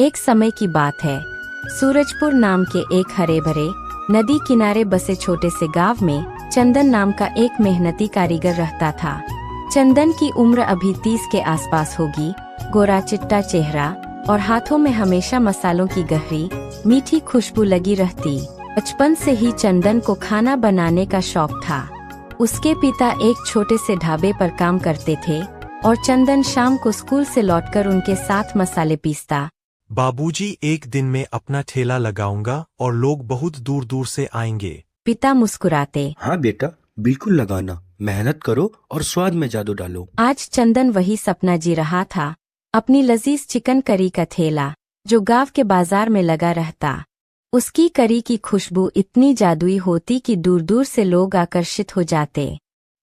एक समय की बात है। सूरजपुर नाम के एक हरे भरे नदी किनारे बसे छोटे से गांव में चंदन नाम का एक मेहनती कारीगर रहता था। चंदन की उम्र अभी 30 के आसपास होगी। गोरा चिट्टा चेहरा और हाथों में हमेशा मसालों की गहरी मीठी खुशबू लगी रहती। बचपन से ही चंदन को खाना बनाने का शौक था। उसके पिता एक छोटे से ढाबे पर काम करते थे और चंदन शाम को स्कूल से लौटकर उनके साथ मसाले पीसता। बाबूजी, एक दिन में अपना ठेला लगाऊंगा और लोग बहुत दूर दूर से आएंगे। पिता मुस्कुराते। हाँ बेटा, बिल्कुल लगाना। मेहनत करो और स्वाद में जादू डालो। आज चंदन वही सपना जी रहा था, अपनी लजीज चिकन करी का ठेला जो गांव के बाजार में लगा रहता। उसकी करी की खुशबू इतनी जादुई होती कि दूर दूर से लोग आकर्षित हो जाते।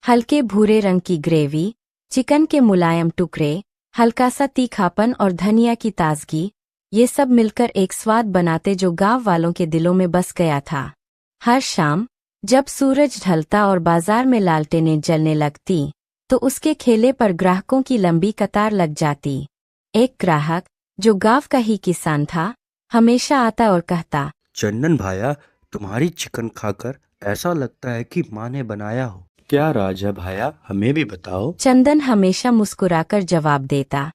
हल्के भूरे रंग की ग्रेवी, चिकन के मुलायम टुकड़े, हल्का सा तीखापन और धनिया की ताजगी, ये सब मिलकर एक स्वाद बनाते जो गांव वालों के दिलों में बस गया था। हर शाम जब सूरज ढलता और बाजार में लालटेनें जलने लगती तो उसके ठेले पर ग्राहकों की लंबी कतार लग जाती। एक ग्राहक जो गांव का ही किसान था हमेशा आता और कहता, चंदन भाया, तुम्हारी चिकन खाकर ऐसा लगता है कि माँ ने बनाया हो। क्या राज है भाया, हमें भी बताओ। चंदन हमेशा मुस्कुराकर जवाब देता,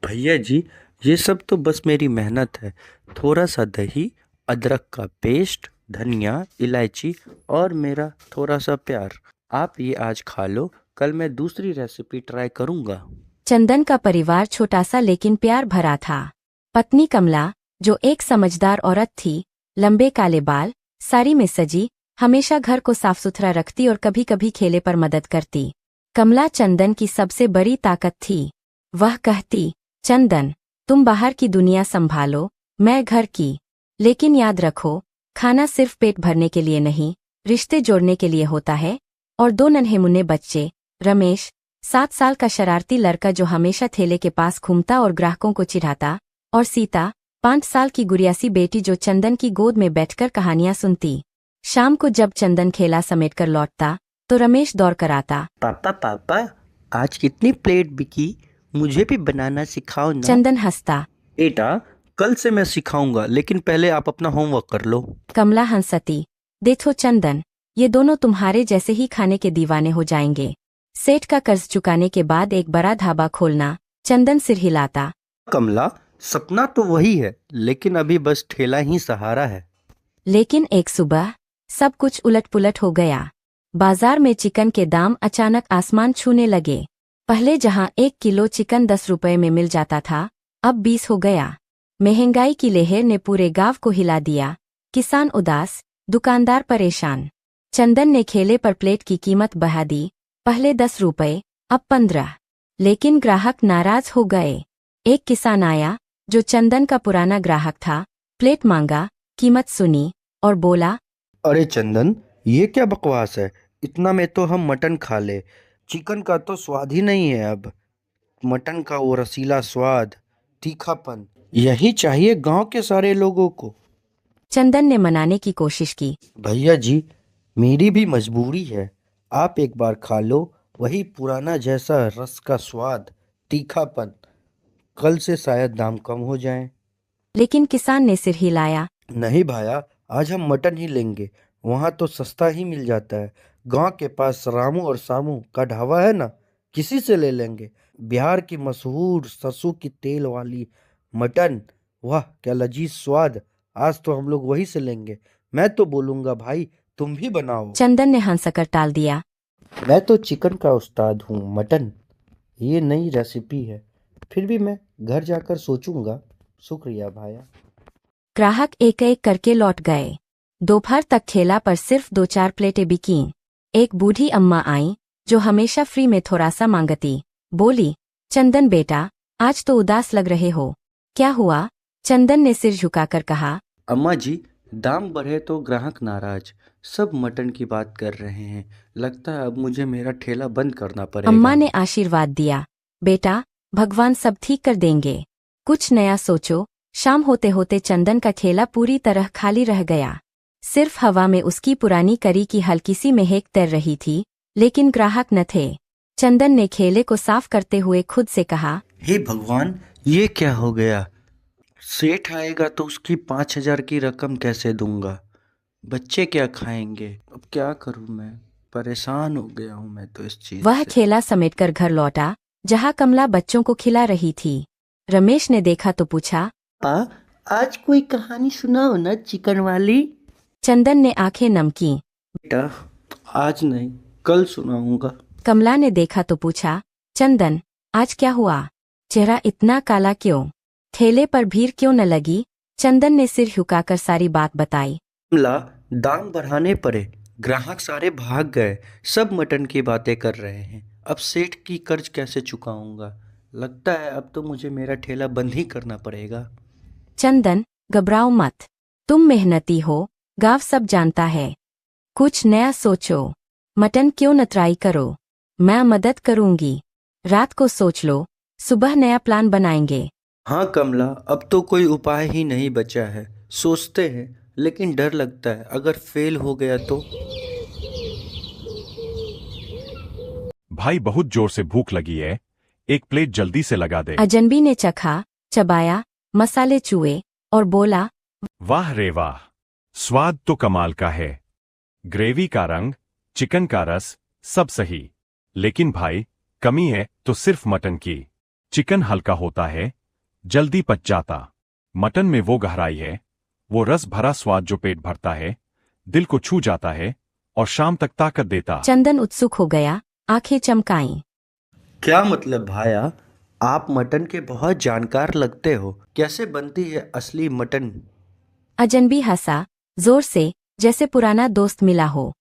भैया जी, ये सब तो बस मेरी मेहनत है। थोड़ा सा दही, अदरक का पेस्ट, धनिया, इलायची और मेरा थोड़ा सा प्यार। आप ये आज खा लो, कल मैं दूसरी रेसिपी ट्राई करूंगा। चंदन का परिवार छोटा सा लेकिन प्यार भरा था। पत्नी कमला जो एक समझदार औरत थी, लंबे काले बाल, साड़ी में सजी, हमेशा घर को साफ सुथरा रखती और कभी कभी खेले पर मदद करती। कमला चंदन की सबसे बड़ी ताकत थी। वह कहती, चंदन, तुम बाहर की दुनिया संभालो, मैं घर की। लेकिन याद रखो, खाना सिर्फ पेट भरने के लिए नहीं, रिश्ते जोड़ने के लिए होता है। और दो नन्हे मुन्ने बच्चे, रमेश 7 साल का शरारती लड़का जो हमेशा ठेले के पास घूमता और ग्राहकों को चिढ़ाता, और सीता 5 साल की गुड़ियासी बेटी जो चंदन की गोद में बैठकर कहानियां सुनती। शाम को जब चंदन खेला समेटकर लौटता तो रमेश दौड़ कर आता, पापा पापा, आज कितनी प्लेट बिकी, मुझे भी बनाना सिखाओ ना। चंदन हंसता, बेटा, कल से मैं सिखाऊंगा, लेकिन पहले आप अपना होमवर्क कर लो। कमला हंसती, देखो चंदन, ये दोनों तुम्हारे जैसे ही खाने के दीवाने हो जाएंगे। सेठ का कर्ज चुकाने के बाद एक बड़ा ढाबा खोलना। चंदन सिर हिलाता, कमला, सपना तो वही है, लेकिन अभी बस ठेला ही सहारा है। लेकिन एक सुबह सब कुछ उलट पुलट हो गया। बाजार में चिकन के दाम अचानक आसमान छूने लगे। पहले जहां 1 किलो चिकन 10 रुपए में मिल जाता था, अब 20 हो गया। महंगाई की लहर ने पूरे गांव को हिला दिया। किसान उदास, दुकानदार परेशान। चंदन ने ठेले पर प्लेट की कीमत बढ़ा दी, पहले 10 रुपए, अब 15। लेकिन ग्राहक नाराज हो गए। एक किसान आया जो चंदन का पुराना ग्राहक था, प्लेट मांगा, कीमत सुनी और बोला, अरे चंदन, ये क्या बकवास है, इतना में तो हम मटन खा ले। चिकन का तो स्वाद ही नहीं है अब। मटन का वो रसीला स्वाद, तीखापन, यही चाहिए गांव के सारे लोगों को। चंदन ने मनाने की कोशिश की, भैया जी, मेरी भी मजबूरी है। आप एक बार खा लो, वही पुराना जैसा रस का स्वाद, तीखापन। कल से शायद दाम कम हो जाए। लेकिन किसान ने सिर हिलाया, नहीं भाया, आज हम मटन ही लेंगे। वहाँ तो सस्ता ही मिल जाता है। गांव के पास रामू और सामू का ढाबा है ना, किसी से ले लेंगे। बिहार की मशहूर सरसों की तेल वाली मटन, वाह क्या लजीज स्वाद। आज तो हम लोग वही से लेंगे। मैं तो बोलूंगा भाई, तुम भी बनाओ। चंदन ने हंसकर टाल दिया, मैं तो चिकन का उस्ताद हूँ, मटन ये नई रेसिपी है। फिर भी मैं घर जाकर सोचूंगा। शुक्रिया भाया। ग्राहक एक एक करके लौट गए। दोपहर तक ठेला पर सिर्फ 2-4 प्लेटें बिकीं। एक बूढ़ी अम्मा आई जो हमेशा फ्री में थोड़ा सा मांगती। बोली, चंदन बेटा, आज तो उदास लग रहे हो, क्या हुआ? चंदन ने सिर झुकाकर कहा, अम्मा जी, दाम बढ़े तो ग्राहक नाराज। सब मटन की बात कर रहे हैं। लगता है अब मुझे मेरा ठेला बंद करना पड़ेगा। अम्मा ने आशीर्वाद दिया, बेटा, भगवान सब ठीक कर देंगे, कुछ नया सोचो। शाम होते होते चंदन का ठेला पूरी तरह खाली रह गया। सिर्फ हवा में उसकी पुरानी करी की हल्की सी महक तैर रही थी, लेकिन ग्राहक न थे। चंदन ने ठेले को साफ करते हुए खुद से कहा, हे भगवान, ये क्या हो गया? सेठ आएगा तो उसकी 5,000 की रकम कैसे दूंगा? बच्चे क्या खाएंगे? अब क्या करूं मैं? परेशान हो गया हूं मैं तो इस चीज वह से। ठेला समेटकर घर लौटा, जहां कमला बच्चों को खिला रही थी। रमेश ने देखा तो पूछा, पापा, आज कोई कहानी सुनाओ ना, चिकन वाली। चंदन ने आंखें नम की। बेटा, आज नहीं, कल सुनाऊंगा। कमला ने देखा तो पूछा, चंदन, आज क्या हुआ? चेहरा इतना काला क्यों? ठेले पर भीड़ क्यों न लगी? चंदन ने सिर झुकाकर सारी बात बताई। कमला, दाम बढ़ाने पड़े, ग्राहक सारे भाग गए, सब मटन की बातें कर रहे हैं। अब सेठ की कर्ज कैसे चुकाऊंगा? लगता है अब तो मुझे मेरा ठेला बंद ही करना पड़ेगा। चंदन, घबराओ मत। तुम मेहनती हो, गांव सब जानता है। कुछ नया सोचो। मटन क्यों न ट्राई करो? मैं मदद करूंगी। रात को सोच लो, सुबह नया प्लान बनाएंगे। हाँ कमला, अब तो कोई उपाय ही नहीं बचा है। सोचते हैं, लेकिन डर लगता है अगर फेल हो गया तो। भाई बहुत जोर से भूख लगी है, एक प्लेट जल्दी से लगा दे। अजनबी ने चखा, चबाया, मसाले चूए और बोला, वाह रे वाह, स्वाद तो कमाल का है। ग्रेवी का रंग, चिकन का रस, सब सही। लेकिन भाई, कमी है तो सिर्फ मटन की। चिकन हल्का होता है, जल्दी पच जाता। मटन में वो गहराई है, वो रस भरा स्वाद जो पेट भरता है, दिल को छू जाता है और शाम तक ताकत देता। चंदन उत्सुक हो गया, आंखें चमकाईं। क्या मतलब भाया? आप मटन के बहुत जानकार लगते हो। कैसे बनती है असली मटन? अजनबी हंसा, जोर से, जैसे पुराना दोस्त मिला हो।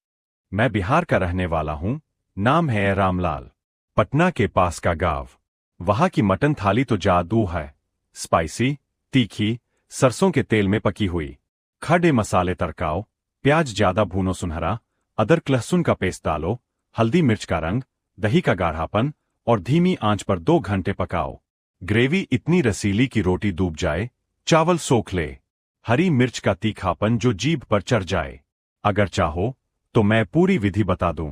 मैं बिहार का रहने वाला हूँ, नाम है रामलाल। पटना के पास का गांव। वहां की मटन थाली तो जादू है। स्पाइसी, तीखी, सरसों के तेल में पकी हुई। खड़े मसाले तड़काओ, प्याज ज्यादा भूनो सुनहरा, अदरक लहसुन का पेस्ट डालो, हल्दी मिर्च का रंग, दही का गाढ़ापन और धीमी आंच पर 2 घंटे पकाओ। ग्रेवी इतनी रसीली कि रोटी डूब जाए, चावल सोख ले। हरी मिर्च का तीखापन जो जीभ पर चढ़ जाए। अगर चाहो तो मैं पूरी विधि बता दूं।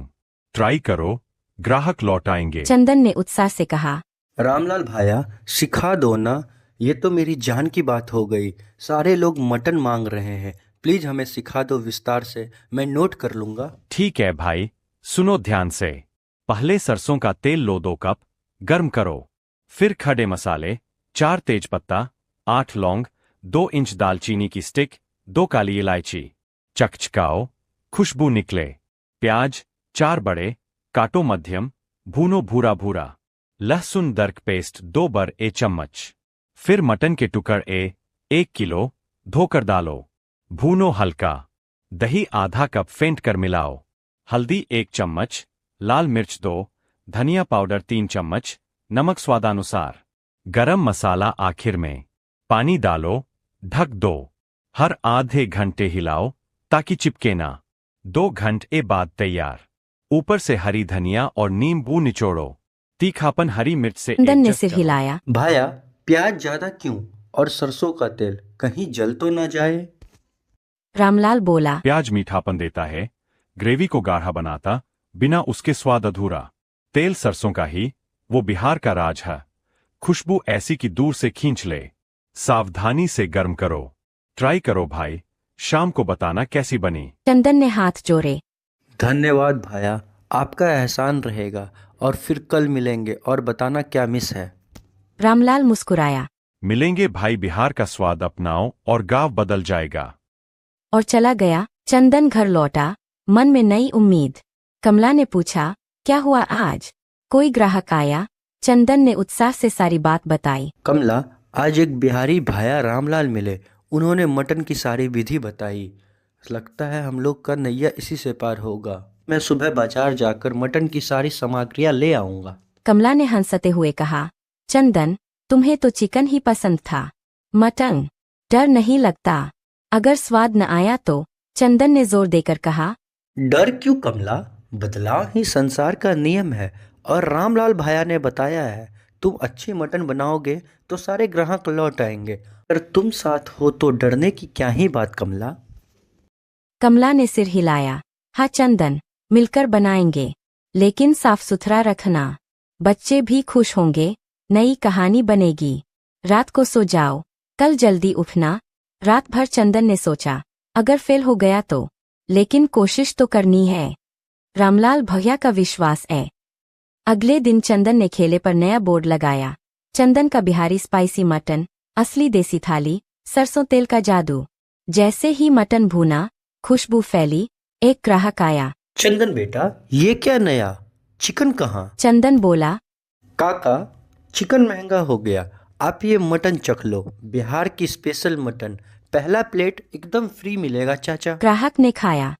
ट्राई करो, ग्राहक लौट आएंगे। चंदन ने उत्साह से कहा। रामलाल भाया, सिखा दो ना। ये तो मेरी जान की बात हो गई। सारे लोग मटन मांग रहे हैं। प्लीज हमें सिखा दो विस्तार से, मैं नोट कर लूंगा। ठीक है भाई, सुनो ध्यान से। पहले सरसों का तेल लो 2 कप, गर्म करो। फिर खड़े मसाले, 4 तेजपत्ता, 8 लौंग, 2 इंच दालचीनी की स्टिक, 2 काली इलायची। चकचकाओ, खुशबू निकले। प्याज, 4 बड़े, काटो मध्यम, भूनो भूरा भूरा। लहसुन दरक पेस्ट 2 बड़े चम्मच। फिर मटन के टुकड़े 1 किलो, धोकर डालो। भूनो हल्का। दही आधा कप फेंट कर मिलाओ। हल्दी 1 चम्मच, लाल मिर्च 2, धनिया पाउडर 3 चम्मच, नमक स्वादानुसार। गरम मसाला आखिर में। पानी डालो, ढक दो। हर आधे घंटे हिलाओ ताकि चिपके ना। 2 घंटे बाद तैयार। ऊपर से हरी धनिया और नींबू निचोड़ो। तीखापन हरी मिर्च से चंदन ने एडजस्ट सिर करो। हिलाया। भाया, प्याज ज्यादा क्यों? और सरसों का तेल कहीं जल तो ना जाए? रामलाल बोला। प्याज मीठापन देता है, ग्रेवी को गाढ़ा बनाता, बिना उसके स्वाद अधूरा। तेल सरसों का ही, वो बिहार का राज है। खुशबू ऐसी कि दूर से खींच ले। सावधानी से गर्म करो। ट्राई करो भाई, शाम को बताना कैसी बनी। चंदन ने हाथ जोड़े। धन्यवाद भाया, आपका एहसान रहेगा। और फिर कल मिलेंगे और बताना क्या मिस है। रामलाल मुस्कुराया मिलेंगे भाई, बिहार का स्वाद अपनाओ और गांव बदल जाएगा। और चला गया। चंदन घर लौटा, मन में नई उम्मीद। कमला ने पूछा, क्या हुआ आज? कोई ग्राहक आया? चंदन ने उत्साह से सारी बात बताई। कमला, आज एक बिहारी भाया रामलाल मिले। उन्होंने मटन की सारी विधि बताई। लगता है हम लोग का नैया इसी से पार होगा। मैं सुबह बाजार जाकर मटन की सारी सामग्रियां ले आऊंगा। कमला ने हंसते हुए कहा, चंदन, तुम्हें तो चिकन ही पसंद था। मटन, डर नहीं लगता? अगर स्वाद न आया तो? चंदन ने जोर देकर कहा। डर क्यों कमला? बदलाव ही संसार का नियम है। और रामलाल भाया ने बताया है, तुम अच्छी मटन बनाओगे तो सारे ग्राहक लौट आएंगे। अगर तुम साथ हो तो डरने की क्या ही बात कमला। कमला ने सिर हिलाया। हाँ चंदन, मिलकर बनाएंगे, लेकिन साफ सुथरा रखना। बच्चे भी खुश होंगे, नई कहानी बनेगी। रात को सो जाओ, कल जल्दी उठना। रात भर चंदन ने सोचा, अगर फेल हो गया तो, लेकिन कोशिश तो करनी है। रामलाल भैया का विश्वास है। अगले दिन चंदन ने खेले पर नया बोर्ड लगाया, चंदन का बिहारी स्पाइसी मटन, असली देसी थाली, सरसों तेल का जादू। जैसे ही मटन भूना, खुशबू फैली, एक ग्राहक आया। चंदन बेटा, ये क्या नया? चिकन कहाँ? चंदन बोला, काका, चिकन महंगा हो गया, आप ये मटन चख लो, बिहार की स्पेशल मटन, पहला प्लेट एकदम फ्री मिलेगा चाचा। ग्राहक ने खाया।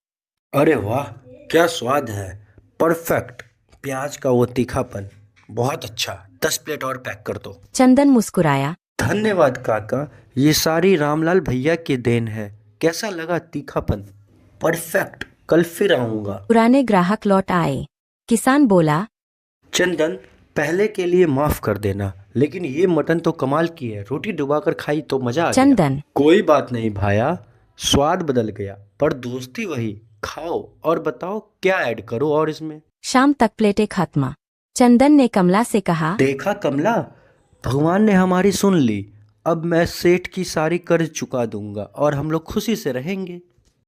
अरे वाह, क्या स्वाद है, परफेक्ट। प्याज का वो तीखापन, बहुत अच्छा। 10 प्लेट और पैक कर दो। चंदन मुस्कुराया। धन्यवाद काका, ये सारी रामलाल भैया की देन है। कैसा लगा तीखापन? परफेक्ट, कल फिर आऊंगा। पुराने ग्राहक लौट आए। किसान बोला, चंदन, पहले के लिए माफ कर देना, लेकिन ये मटन तो कमाल की है, रोटी डुबाकर खाई तो मजा आ गया। चंदन, कोई बात नहीं भाया, स्वाद बदल गया पर दोस्ती वही। खाओ और बताओ क्या ऐड करो और इसमें। शाम तक प्लेटें खत्म। चंदन ने कमला से कहा, देखा कमला, भगवान ने हमारी सुन ली। अब मैं सेठ की सारी कर्ज चुका दूंगा और हम लोग खुशी से रहेंगे।